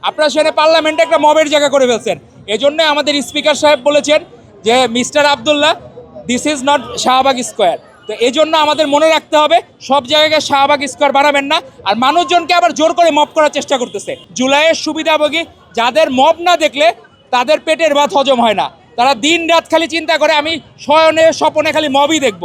আপনারা সেখানে পার্লামেন্টে একটা মবের জায়গা করে ফেলছেন। এজন্য আমাদের স্পিকার সাহেব বলেছেন যে mister Abdullah, this is not Shahbag square. তো এই জন্য আমাদের মনে রাখতে হবে সব জায়গায় শাহবাগ স্কোয়ার বানাবেন না। আর মানুষজনকে আবার জোর করে মব করার চেষ্টা করতেছে। জুলাইয়ের সুবিধাভোগী যাদের মব না দেখলে তাদের পেটের ভাত হজম হয় না, তারা দিন রাত খালি চিন্তা করে আমি শয়নে স্বপনে খালি মবই দেখব।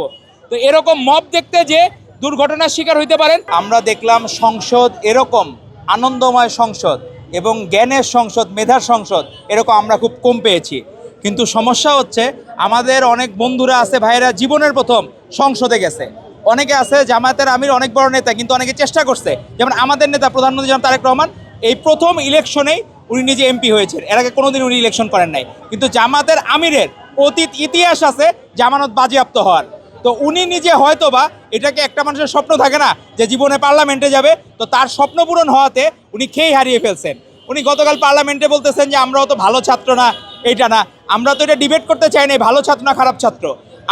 তো এরকম মব দেখতে যে দুর্ঘটনার শিকার হইতে পারেন। আমরা দেখলাম সংসদ এরকম আনন্দময় সংসদ এবং জ্ঞানের সংসদ, মেধার সংসদ এরকম আমরা খুব কম পেয়েছি। কিন্তু সমস্যা হচ্ছে আমাদের অনেক বন্ধুরা আছে, ভাইয়েরা জীবনের প্রথম সংসদে গেছে। অনেকে আছে জামায়াতের আমির, অনেক বড় নেতা, কিন্তু অনেকে চেষ্টা করছে। যেমন আমাদের নেতা প্রধানমন্ত্রী জনাব তারেক রহমান এই প্রথম ইলেকশনেই উনি নিজে এমপি হয়েছেন, এর আগে কোনোদিন উনি ইলেকশন করেন নাই। কিন্তু জামাতের আমিরের অতীত ইতিহাস আছে জামানত বাজেয়াপ্ত হওয়ার। তো উনি নিজে হয়তো বা এটাকে একটা মানুষের স্বপ্ন থাকে না যে জীবনে পার্লামেন্টে যাবে, তো তার স্বপ্ন পূরণ হওয়াতে উনি খেয়ে হারিয়ে ফেলছেন। উনি গতকাল পার্লামেন্টে বলতেছেন যে আমরাও তো ভালো ছাত্র না, এইটা না। আমরা তো এটা ডিবেট করতে চাই না ভালো ছাত্র না খারাপ ছাত্র।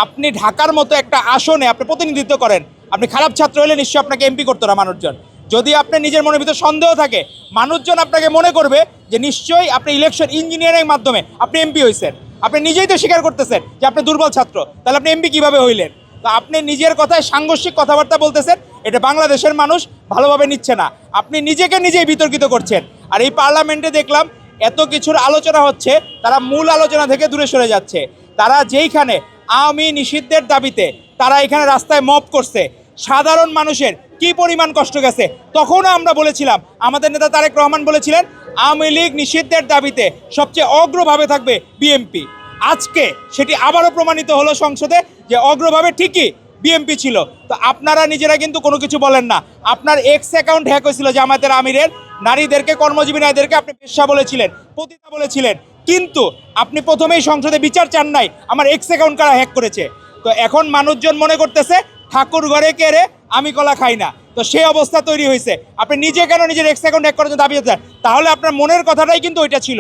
আপনি ঢাকার মতো একটা আসনে আপনি প্রতিনিধিত্ব করেন, আপনি খারাপ ছাত্র হলে নিশ্চয়ই আপনাকে এমপি করতো না মানুষজন। যদি আপনার নিজের মনের ভিতর সন্দেহ থাকে, মানুষজন আপনাকে মনে করবে যে নিশ্চয়ই আপনি ইলেকশন ইঞ্জিনিয়ারিং মাধ্যমে আপনি এমপি হয়েছেন। আপনি নিজেই তো স্বীকার করতেছেন যে আপনি দুর্বল ছাত্র, তাহলে আপনি এমপি কীভাবে হইলেন? তো আপনি নিজের কথায় সাংঘর্ষিক কথাবার্তা বলতেছেন, এটা বাংলাদেশের মানুষ ভালোভাবে নিচ্ছে না। আপনি নিজেকে নিজেই বিতর্কিত করছেন। আর এই পার্লামেন্টে দেখলাম এত কিছুর আলোচনা হচ্ছে, তারা মূল আলোচনা থেকে দূরে সরে যাচ্ছে। তারা যেইখানে আওয়ামী নিষিদ্ধের দাবিতে তারা এখানে রাস্তায় মব করছে, সাধারণ মানুষের কি পরিমাণ কষ্ট গেছে। তখনও আমরা বলেছিলাম, আমাদের নেতা তারেক রহমান বলেছিলেন আওয়ামী লীগ নিষিদ্ধের দাবিতে সবচেয়ে অগ্রভাবে থাকবে বিএনপি। আজকে সেটি আবারও প্রমাণিত হলো সংসদে যে অগ্রভাবে ঠিকই বিএনপি ছিল। তো আপনারা নিজেরা কিন্তু কোনো কিছু বলেন না। আপনার এক্স অ্যাকাউন্ট হ্যাক হয়েছিল জামায়াতের আমিরের, নারীদেরকে, কর্মজীবী নারীদেরকে আপনি পেশা বলেছিলেন, পতিতা বলেছিলেন, কিন্তু আপনি প্রথমেই সংসদে বিচার চান নাই আমার এক্স অ্যাকাউন্ট কারা হ্যাক করেছে। তো এখন মানুষজন মনে করতেছে ঠাকুর ঘরে কেড়ে আমি কলা খাই না। তো সেই অবস্থা তৈরি হয়েছে। আপনি নিজে কেন নিজের এক্স অ্যাকাউন্ট হ্যাক করার জন্য দাবি চান? তাহলে আপনার মনের কথাটাই কিন্তু ওইটা ছিল।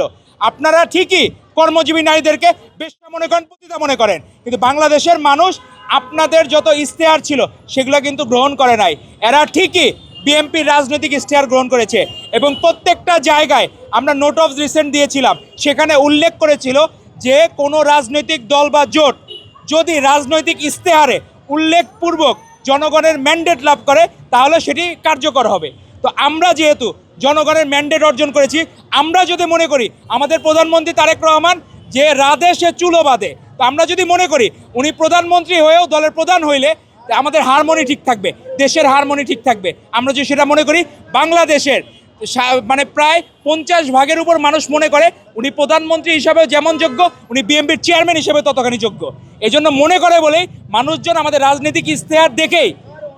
আপনারা ঠিকই কর্মজীবী নারীদেরকে বেশ্যা মনে করেন, পতিতা মনে করেন, কিন্তু বাংলাদেশের মানুষ আপনাদের যত ইশতেহার ছিল সেগুলো কিন্তু গ্রহণ করে নাই। এরা ঠিকই বিএনপির রাজনৈতিক ইশতেহার গ্রহণ করেছে এবং প্রত্যেকটা জায়গায় আমরা নোট অফ রিসেন্ট দিয়েছিলাম, সেখানে উল্লেখ করেছিল যে কোনো রাজনৈতিক দল বা জোট যদি রাজনৈতিক ইশতেহারে উল্লেখপূর্বক জনগণের ম্যান্ডেট লাভ করে তাহলে সেটি কার্যকর হবে। তো আমরা যেহেতু জনগণের ম্যান্ডেট অর্জন করেছি, আমরা যদি মনে করি আমাদের প্রধানমন্ত্রী তারেক রহমান যে রাধে সে চুলো বাঁধে, তো আমরা যদি মনে করি উনি প্রধানমন্ত্রী হয়েও দলের প্রধান হইলে আমাদের হারমোনি ঠিক থাকবে, দেশের হারমোনি ঠিক থাকবে, আমরা যদি সেটা মনে করি, বাংলাদেশের মানে প্রায় 50% উপর মানুষ মনে করে উনি প্রধানমন্ত্রী হিসাবে যেমন যোগ্য, উনি বিএনপির চেয়ারম্যান হিসেবে ততখানি যোগ্য। এই জন্য মনে করে বলেই মানুষজন আমাদের রাজনৈতিক ইশতেহার দেখেই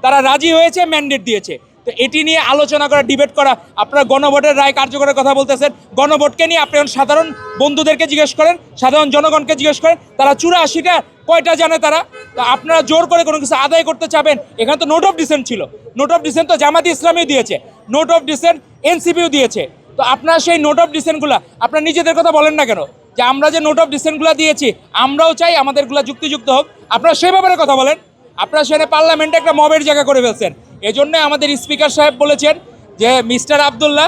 তারা রাজি হয়েছে, ম্যান্ডেট দিয়েছে। তো এটি নিয়ে আলোচনা করা, ডিবেট করা, আপনারা গণভোটের রায় কার্যকরের কথা বলতেছেন, গণভোটকে নিয়ে আপনি সাধারণ বন্ধুদেরকে জিজ্ঞেস করেন, সাধারণ জনগণকে জিজ্ঞেস করেন, তারা 84টা কয়টা জানে তারা? তো আপনারা জোর করে কোনো কিছু আদায় করতে চাবেন। এখানে তো নোট অফ ডিসেন্ট ছিল, নোট অফ ডিসেন্ট তো জামাত ইসলামী দিয়েছে, নোট অফ ডিসেন্ট এনসিপিও দিয়েছে। তো আপনারা সেই নোট অফ ডিসেন্টগুলো আপনারা নিজেদের কথা বলেন না কেন? যে আমরা যে নোট অফ ডিসেন্টগুলো দিয়েছি আমরাও চাই আমাদেরগুলো যুক্তিযুক্ত হোক, আপনারা সেই ব্যাপারে কথা বলেন। আপনারা সেখানে পার্লামেন্টে একটা মবের জায়গা করে ফেলছেন। এজন্য আমাদের স্পিকার সাহেব বলেছেন যে mister Abdullah,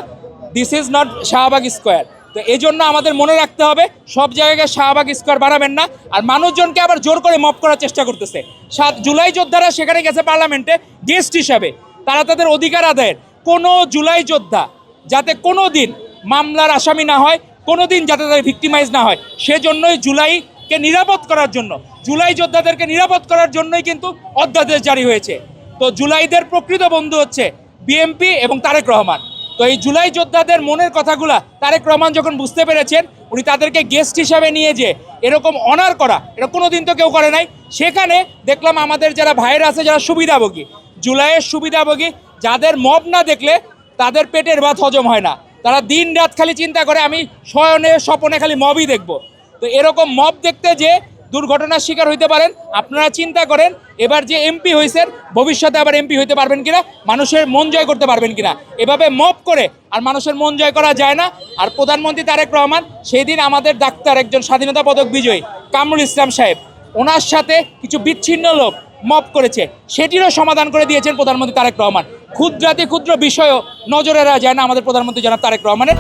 this is not Shahbag square. তো এই জন্য আমাদের মনে রাখতে হবে সব জায়গায় শাহবাগ স্কোয়ার বানাবেন না। আর মানুষজনকে আবার জোর করে মব করার চেষ্টা করতেছে। 7 জুলাই যোদ্ধারা সেখানে গেছে পার্লামেন্টে গেস্ট হিসাবে, তারা তাদের অধিকার আদায়ের। কোনো জুলাই যোদ্ধা যাতে কোনো দিন মামলার আসামি না হয়, কোনো দিন যাতে তাদের ভিক্টিমাইজ না হয়, সেজন্যই জুলাইকে নিরাপদ করার জন্য, জুলাই যোদ্ধাদেরকে নিরাপদ করার জন্যই কিন্তু অধ্যাদেশ জারি হয়েছে। তো জুলাইদের প্রকৃত বন্ধু হচ্ছে বিএনপি এবং তারেক রহমান। তো এই জুলাই যোদ্ধাদের মনের কথাগুলা তারেক রহমান যখন বুঝতে পেরেছেন, উনি তাদেরকে গেস্ট হিসাবে নিয়ে যে এরকম অনার করা, এটা কোনো দিন তো কেউ করে নাই। সেখানে দেখলাম আমাদের যারা ভাইয়েরা আছে, যারা সুবিধাভোগী, জুলাইয়ের সুবিধাভোগী, যাদের মব না দেখলে তাদের পেটের ভাত হজম হয় না, তারা দিন রাত খালি চিন্তা করে আমি শয়নে স্বপনে খালি মবই দেখব। তো এরকম মব দেখতে যে দুর্ঘটনার শিকার হইতে পারেন। আপনারা চিন্তা করেন এবার যে এমপি হয়েছেন ভবিষ্যতে আবার এমপি হইতে পারবেন কিনা, মানুষের মন জয় করতে পারবেন কিনা। এভাবে মব করে আর মানুষের মন জয় করা যায় না। আর প্রধানমন্ত্রী তারেক রহমান সেই দিন আমাদের ডাক্তার, একজন স্বাধীনতা পদক বিজয়ী কামরুল ইসলাম সাহেব, ওনার সাথে কিছু বিচ্ছিন্ন লোক মব করেছে, সেটিরও সমাধান করে দিয়েছেন প্রধানমন্ত্রী তারেক রহমান। ক্ষুদ্রাতি ক্ষুদ্র বিষয়ও নজরে রাখা যায় না আমাদের প্রধানমন্ত্রী জনাব তারেক রহমানের।